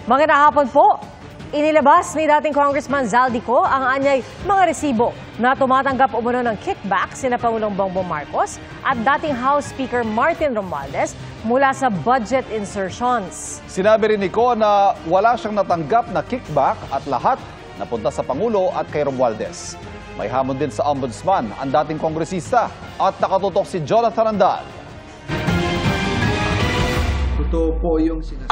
Magandang hapon po. Inilabas ni dating Congressman Zaldico ang anyay mga resibo na tumatanggap umano ng kickback sina Pangulong Bongbong Marcos at dating House Speaker Martin Romualdez mula sa budget insertions. Sinabi rin ni Ko na wala siyang natanggap na kickback at lahat napunta sa Pangulo at kay Romualdez. May hamon din sa Ombudsman ang dating kongresista at nakatutok si Jonathan Andal.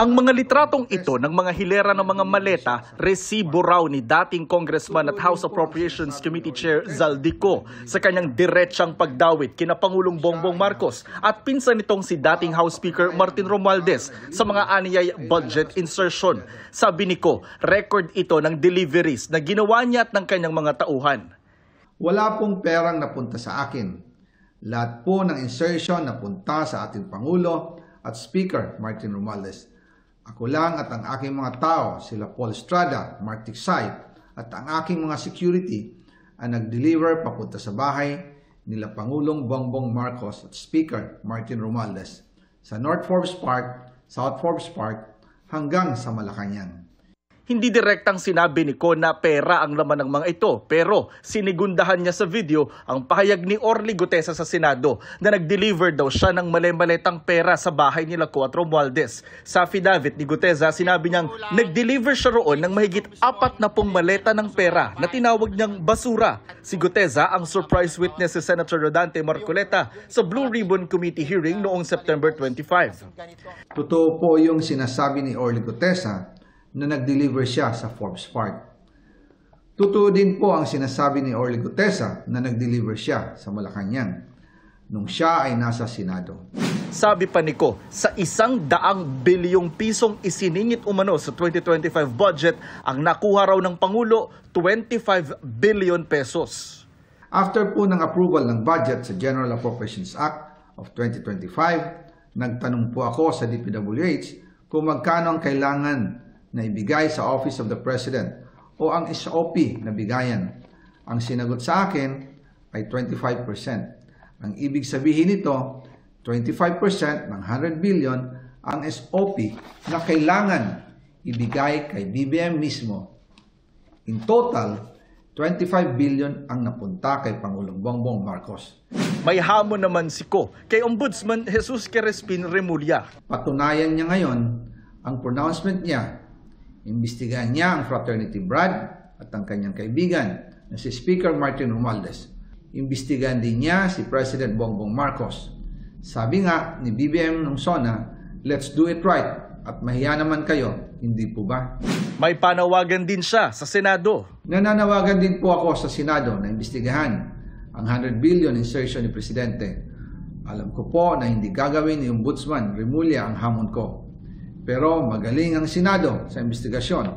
Ang mga litratong ito ng mga hilera ng mga maleta, resibo raw ni dating Congressman at House Appropriations Committee Chair Zaldico sa kanyang diretsang pagdawit kina Pangulong Bongbong Marcos at pinsan nitong si dating House Speaker Martin Romualdez sa mga aniyay budget insertion. Sabi ni Ko, record ito ng deliveries na ginawa niya at ng kanyang mga tauhan. Wala pong perang napunta sa akin. Lahat po ng insertion napunta sa ating Pangulo at Speaker Martin Romualdez. Ako lang at ang aking mga tao, sila Paul Estrada, Mark Tiksay, at ang aking mga security ang nag-deliver papunta sa bahay nila Pangulong Bongbong Marcos at Speaker Martin Romualdez sa North Forbes Park, South Forbes Park hanggang sa Malacanang. Hindi direktang sinabi ni Ko na pera ang laman ng mga ito, pero sinigundahan niya sa video ang pahayag ni Orly Gutesa sa Senado na nag-deliver daw siya ng mali-maletang pera sa bahay nila Ko at Romualdez. Sa affidavit ni Gutesa, sinabi niyang nag-deliver siya roon ng mahigit 40 maleta ng pera na tinawag niyang basura. Si Gutesa ang surprise witness si Senator Rodante Marcoleta sa Blue Ribbon Committee hearing noong September 25. Totoo po yung sinasabi ni Orly Gutesa na nag-deliver siya sa Forbes Park. Totoo din po ang sinasabi ni Orly Gutesa na nag-deliver siya sa Malacanang nung siya ay nasa Senado. Sabi pa ni Ko, sa 100 bilyong pisong isiningit umano sa 2025 budget, ang nakuha raw ng Pangulo, 25 billion pesos. After po ng approval ng budget sa General Appropriations Act of 2025, nagtanong po ako sa DPWH kung magkano ang kailangan na ibigay sa Office of the President o ang SOP na bigayan. Ang sinagot sa akin ay 25%. Ang ibig sabihin nito, 25% ng 100 billion ang SOP na kailangan ibigay kay BBM mismo. In total, 25 billion ang napunta kay Pangulong Bongbong Marcos. May hamon naman si Ko kay Ombudsman Jesus Crespin Remulla. Patunayan niya ngayon ang pronouncement niya. Imbestigahan niya ang fraternity Brad at ang kanyang kaibigan na si Speaker Martin Romualdez. Imbestigahan din niya si President Bongbong Marcos. Sabi nga ni BBM nung SONA, let's do it right at mahiya naman kayo, hindi po ba? May panawagan din siya sa Senado. Nananawagan din po ako sa Senado na imbestigahan ang 100 billion insertion ni Presidente. Alam ko po na hindi gagawin ni Ombudsman Remulla ang hamon ko. Pero magaling ang Senado sa investigasyon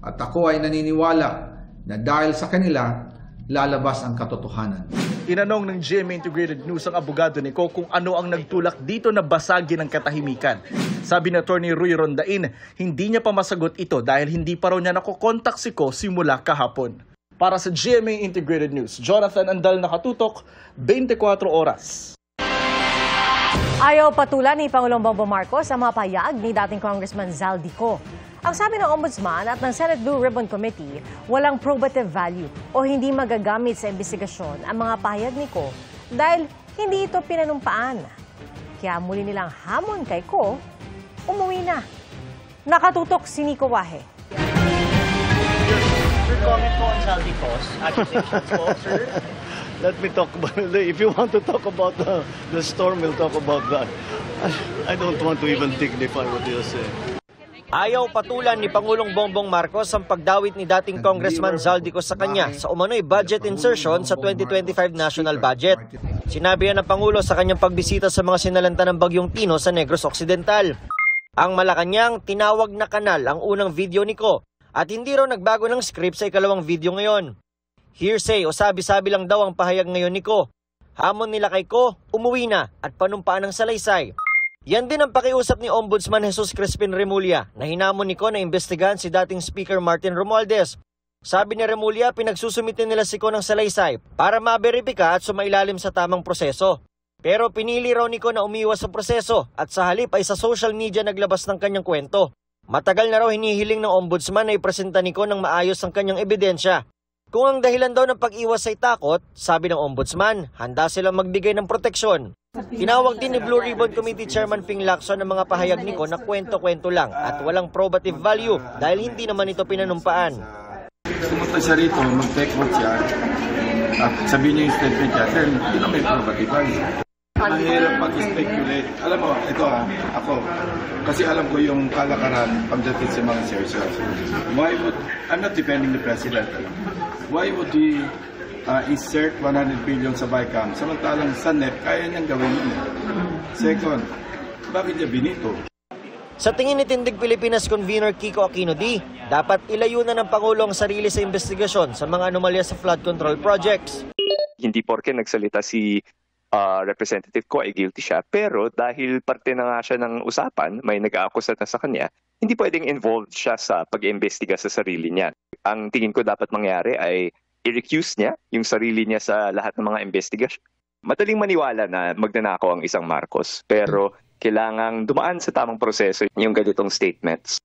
at ako ay naniniwala na dahil sa kanila, lalabas ang katotohanan. Tinanong ng GMA Integrated News ang abogado ni Ko kung ano ang nagtulak dito na basagin ang katahimikan. Sabi ni Attorney Ruy Rondain, hindi niya pa masagot ito dahil hindi pa raw niya nakokontak si Ko simula kahapon. Para sa GMA Integrated News, Jonathan Andal, nakatutok, 24 oras. Ayaw patulan ni Pangulong Bongbong Marcos ang mga pahayag ni dating Congressman Zaldico. Ang sabi ng Ombudsman at ng Senate Blue Ribbon Committee, walang probative value o hindi magagamit sa investigasyon ang mga pahayag ni Ko dahil hindi ito pinanumpaan. Kaya muli nilang hamon kay Ko, umuwi na. Nakatutok si Nico Wahe. Your comment po on Zaldico's accusations po, sir? Let me talk about it. If you want to talk about the storm, we'll talk about that. I don't want to even dignify what you say. Ayaw patulan ni Pangulong Bongbong Marcos ang pagdawit ni dating Congressman Zaldico sa kanya sa umano'y budget insertion sa 2025 national budget. Sinabi yan ng Pangulo sa kanyang pagbisita sa mga sinalanta ng Bagyong Tino sa Negros Occidental. Ang Malacanang tinawag na kanal ang unang video ni Ko at hindi raw nagbago ng script sa ikalawang video ngayon. Hearsay o sabi-sabi lang daw ang pahayag ngayon ni Ko. Hamon nila kay Ko, umuwi na at panumpaan ng salaysay. Yan din ang pakiusap ni Ombudsman Jesus Crespin Remulla na hinamon ni Ko na imbestigahan si dating Speaker Martin Romualdez. Sabi ni Remulla, pinagsusumitin nila si Ko ng salaysay para maberipika at sumailalim sa tamang proseso. Pero pinili raw ni Ko na umiwas sa proseso at sa halip ay sa social media naglabas ng kanyang kwento. Matagal na raw hinihiling ng ombudsman na ipresenta ni Ko ng maayos ang kanyang ebidensya. Kung ang dahilan daw ng pag-iwas ay takot, sabi ng ombudsman, handa silang magbigay ng proteksyon. Tinawag din ni Blue Ribbon Committee Chairman Ping Lacson ang mga pahayag ni Ko na kwento-kwento lang at walang probative value dahil hindi naman ito pinanumpaan. Pumunta siya rito, mag-take vote siya, at sabihin niya yung statement niya, then hindi na may probative value. Mahirap mag-speculate. Alam mo, ito ako, kasi alam ko yung kalakaran pagdating sa mga shares. Why would, I'm not defending the president, why would he insert 100 billion sa BICAM, samantalang sa NEP, kaya niyang gawin yun. Second, bakit niya binito? Sa tingin ni Tindig Pilipinas Convener Kiko Aquino D, dapat ilayo na ng Pangulo ang sarili sa investigasyon sa mga anomalya sa flood control projects. Hindi porke nagsalita si Representative Ko ay guilty siya, pero dahil parte na nga siya ng usapan, may nag-aakusa na sa kanya, hindi pwedeng involved siya sa pag-imbestiga sa sarili niya. Ang tingin ko dapat mangyari ay i-recuse niya yung sarili niya sa lahat ng mga investigasyon. Madaling maniwala na magnanakaw ang isang Marcos, pero kailangang dumaan sa tamang proseso yung ganitong statements.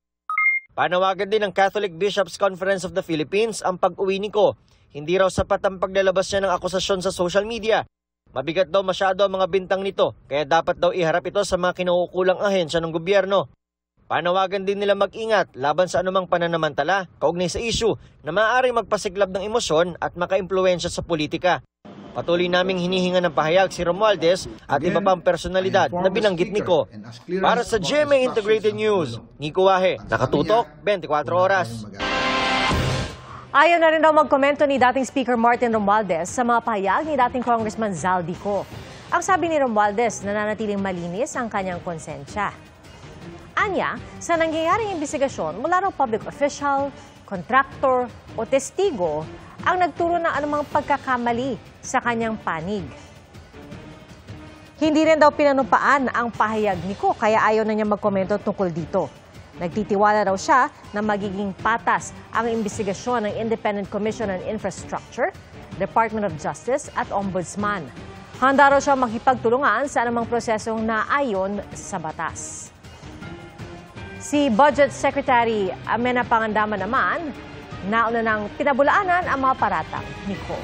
Panawagan din ng Catholic Bishops Conference of the Philippines ang pag-uwi ni Ko. Hindi raw sapat ang paglalabas niya ng akusasyon sa social media. Mabigat daw masyado ang mga bintang nito, kaya dapat daw iharap ito sa mga kinukulang ahensya ng gobyerno. Panawagan din nila mag-ingat laban sa anumang pananamantala kaugnay sa issue na maaaring magpasiklab ng emosyon at makaimpluwensya sa politika. Patuloy naming hinihinga ng pahayag si Romualdez at iba pang personalidad na binanggit ni Ko. Para sa GMA Integrated News, Nico Wahe, nakatutok 24 oras. Ayaw na rin daw magkomento ni dating Speaker Martin Romualdez sa mga pahayag ni dating Congressman Zaldico. Ang sabi ni Romualdez, nananatiling malinis ang kanyang konsensya. Anya, sa nangyayaring investigasyon mula raw public official, contractor o testigo ang nagturo ng anumang pagkakamali sa kanyang panig. Hindi rin daw pinanumpaan ang pahayag ni Ko kaya ayaw na niya magkomento tungkol dito. Nagtitiwala raw siya na magiging patas ang investigasyon ng Independent Commission on Infrastructure, Department of Justice at Ombudsman. Handa raw siya makipagtulungan sa anumang prosesong naayon sa batas. Si Budget Secretary Amena Pangandaman naman, nauna nang pinabulaanan ang mga paratang ni Ko.